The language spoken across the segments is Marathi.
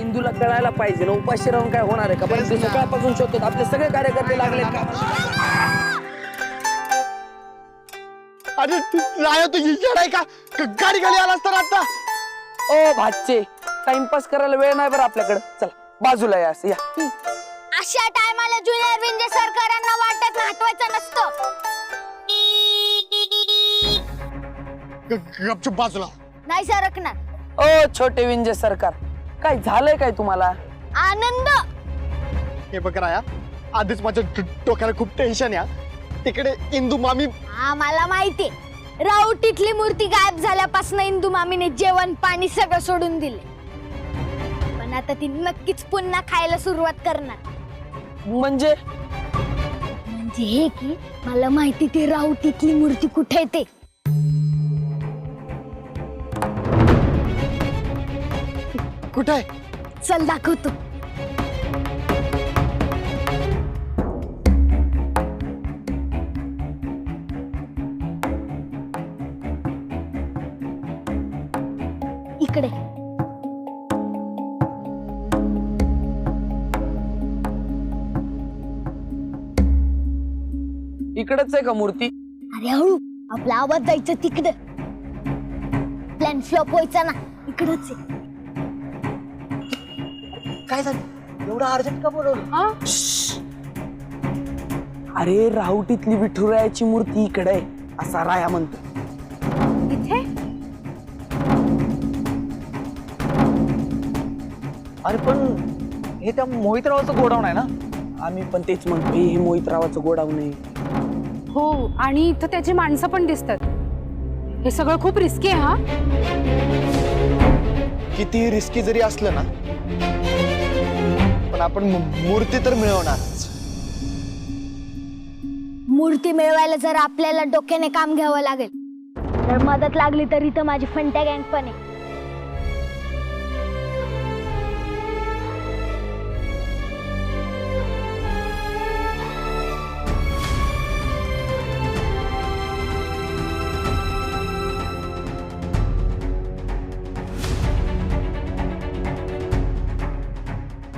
इंदूला कळायला पाहिजे ना, उपाशी राहून काय होणार आहे का? पण ते सकाळपासून शोधतात, आपले सगळे कार्यकर्ते लागले का? अरे राया तू आहे का? गाडी खाली आलास तर आता. ओ भाचे, टाइमपास करायला वेळ नाही बरं आपल्याकडे. चला बाजूला या, असं या. अशा टायमाला ज्युनियर विंजे सरकारांना वाटत नाटवायचं नसतं. गपचूप बाजूला. नाही सरकणार. ओ छोटे विंजे सरकार, काय झालंय काय तुम्हाला? आनंद. हे बघ राया, आधीच माझ्या डोक्याला खूप टेन्शन या. तिकडे इंदू मामी. हा मला माहितीये, राऊटीतली मूर्ती गायब झाल्यापासून इंदू मामीने जेवण पाणी सगळं सोडून दिले. पण आता ती नक्कीच पुन्हा खायला सुरुवात करणार. म्हणजे हे की मला माहिती ती राऊटीतली मूर्ती कुठे आहे ते. कुठे आहे? चल दाखवतो. इकडे. इकडच आहे का मूर्ती? अरे हळू, आपला आवाज जायचं तिकडे. प्लॅन फ्लॉप व्हायचा ना, इकडच आहे. काय झालं? एवढं अर्जंट का बोलवलं? अरे राहुटीतली विठुरायाची मूर्ती इकडे आहे, असा राया म्हणतो. इथे? अरे पण हे त्या मोहितरावाचं गोडाऊन आहे ना? आम्ही पण तेच म्हणतो, हे मोहितरावाचं गोडाऊन आहे. हो, आणि इथं त्याची माणसं पण दिसतात. हे सगळं खूप रिस्की आहे. हा, किती रिस्की जरी असलं ना, पण आपण मूर्ती तर मिळवणारच. मूर्ती मिळवायला जर आपल्याला डोक्याने काम घ्यावं लागेल, तर मदत लागली तर इथं माझी फंट्या गँग पण आहे.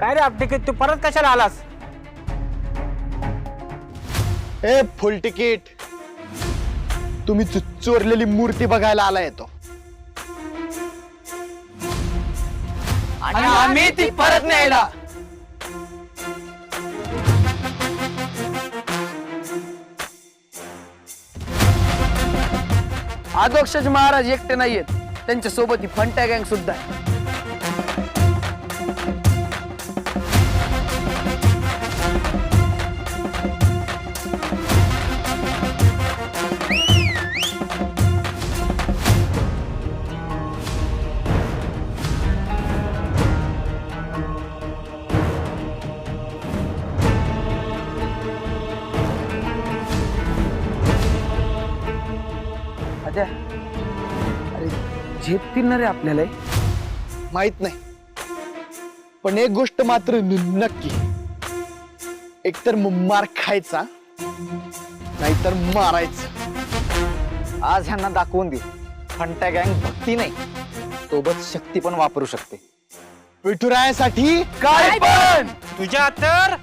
काय रे अपटिकेट, तू परत कशाला आलास? ए फुल तिकीट, तुम्ही चोरलेली मूर्ती बघायला आला येतो. आणि आम्ही ती परत न्यायला. आदोक्षज महाराज एकटे नाहीयेत, त्यांच्या सोबत ही फंट्या गँग सुद्धा आहे. अरे झेपतील ना रे आपल्याला? माहित नाही, पण एक गोष्ट मात्र नक्की, एकतर मार खायचा नाहीतर मारायचं. आज ह्यांना दाखवून देऊ, फंट्या गँग भक्ती नाही, सोबत शक्ती पण वापरू शकते. विठुरायासाठी काय पण तुझ्या तर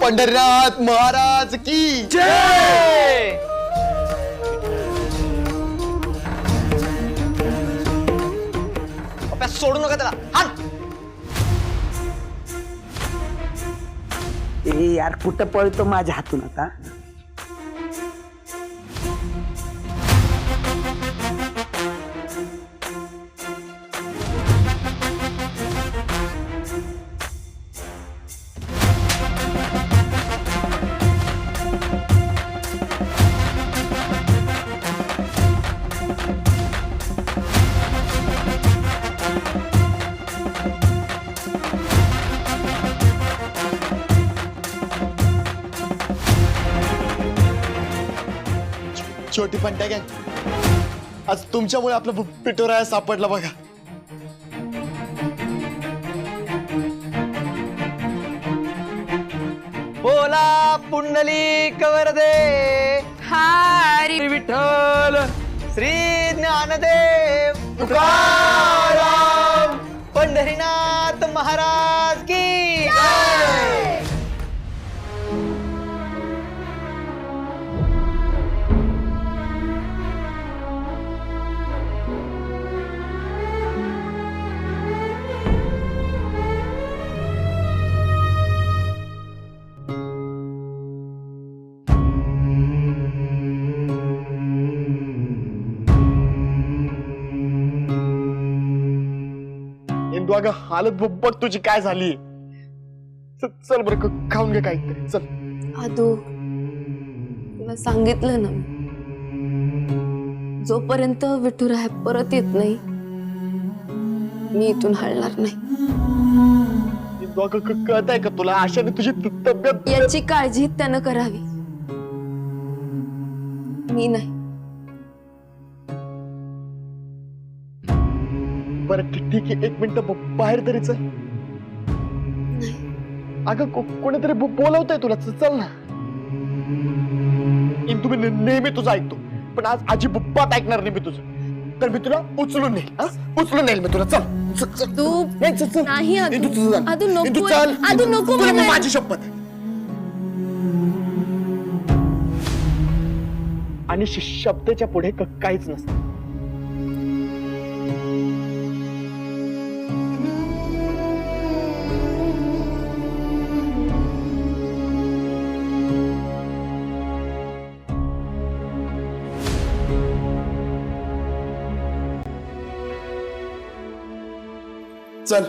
पंढरीनाथ महाराज की जय. पप्या, सोडू नका त्याला. हाण. ए यार कुठं पळतो माझ्या हातून आता. छोटी फंट्या गँग, आज तुमच्यामुळे आपला पिटोराया सापडला बघा. बोला पुंडलिक वरदे. हरी विठ्ठल श्री ज्ञानदेव तुकाराम पंढरीनाथ महाराज की जय. इंदू अगं हालत बघ तुझी काय झाली. चल बरं खाऊन घे काहीतरी चल. आदू तुला सांगितलं ना मी, जोपर्यंत विठुराया परत येत नाही मी इथून हलणार नाही. इंदू अगं कळत आहे का तुला, आशाने तुझी तब्येत. याची काळजी त्यानं करावी, मी नाही. बरं ठीक आहे, एक मिनिट बाहेर तरी चल. अगं कोणीतरी बोलवतंय तुला, चल ना. इंदू मी नेहमी तुझं ऐकतो, पण आज अजिबात ऐकणार नाही मी तुझं. तर मी तुला उचलून नेईल, उचलून नेईल मी तुला. चल तू नाही आदू. आदू नको. आदू नको मला. माझी शपथ. आणि शब्दाच्या पुढे काहीच नसतं. चल.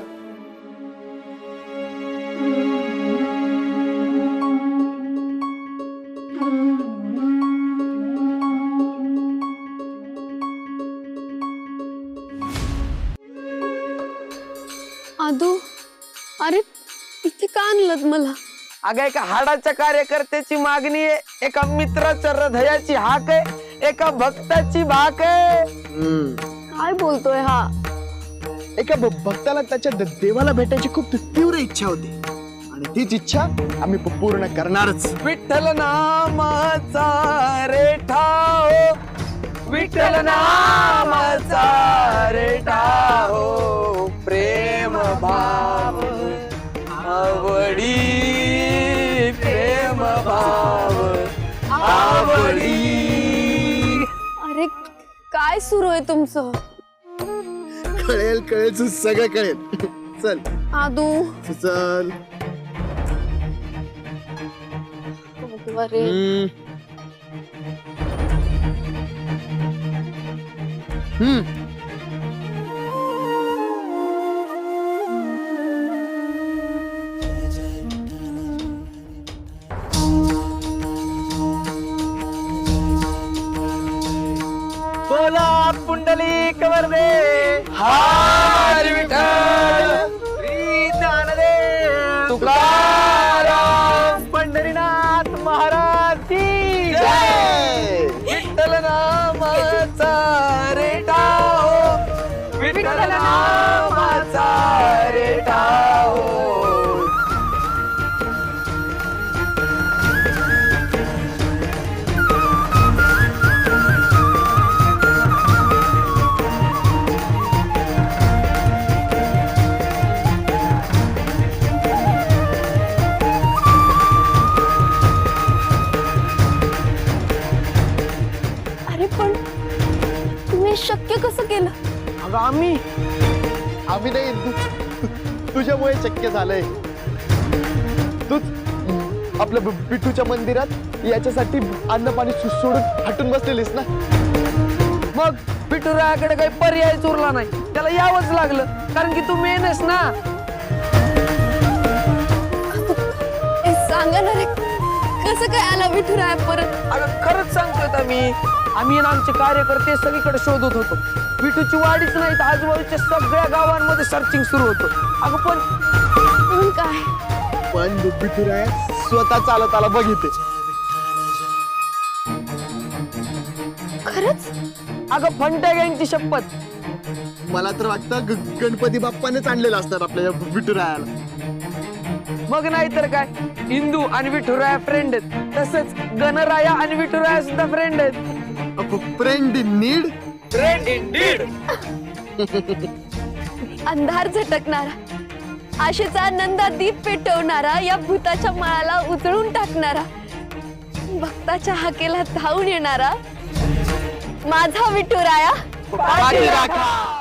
आदू, अरे इथे का आणलं मला? अगं एका हाडाच्या कार्यकर्त्याची मागणी आहे, एका मित्राच्या हृदयाची हाक आहे, एका भक्ताची भाक आहे. काय बोलतोय हा? एका भक्ताला त्याच्या देवाला भेटायची खूप तीव्र इच्छा होती, आणि तीच इच्छा आम्ही पूर्ण करणारच. विठ्ठल नामाचा रेठाओ, विठ्ठल नामाचा रेठाओ, प्रेम भाव आवडी, प्रेम भाव आवडी. अरे काय सुरू आहे तुमचं? कळेल कळेल सगळं कळेल. चल आदू. चल. अरे बोला पुंडलिक वरदे. हरी विठ्ठल श्री ज्ञानदेव तुकाराम पंढरीनाथ महाराज की जय. विठ्ठल नामाचा रेठाओ, विठ्ठल नामाचा रेठाओ. अरे पण तुम्ही हे शक्य कसं केलं? अगं आम्ही नाही तुझ्यामुळे शक्य झालंय. तूच आपल्या बिठूच्या मंदिरात याच्यासाठी अन्न पाणी सोडून हटून बसलेलीस ना. मग विठुरायाकडे काही पर्यायच उरला नाही, त्याला यावंच लागलं, कारण की तू मेनस ना. हे सांगा ना रे, कसं काय आला विठुराया परत? अगं खरंच सांगतोय आम्ही ना आमचे कार्यकर्ते सगळीकडे शोधत होतो. विठूची वाडीच नाही तर आजूबाजूच्या सगळ्या गावांमध्ये सर्चिंग सुरू होतं. अगं पण काय? पण बिठुराया स्वतः चालत आला बघिते. खरंच? अगं फंट्या गँगची शपथ. मला तर वाटतं गणपती बाप्पानेच आणलेलं असणार आपल्या बिठुरायाला. मग नाही तर काय, हिंदू आणि विठुराया फ्रेंड आहेत, तसंच गणराया आणि विठुराया सुद्धा फ्रेंड आहेत. Friend in need. Friend Indeed. अंधार झटकणारा, आशेचा आनंदा दीप पेटवणारा, या भूताच्या माळाला उजळून टाकणारा, भक्ताच्या हाकेला धावून येणारा माझा विठुराया. पाठी राखा.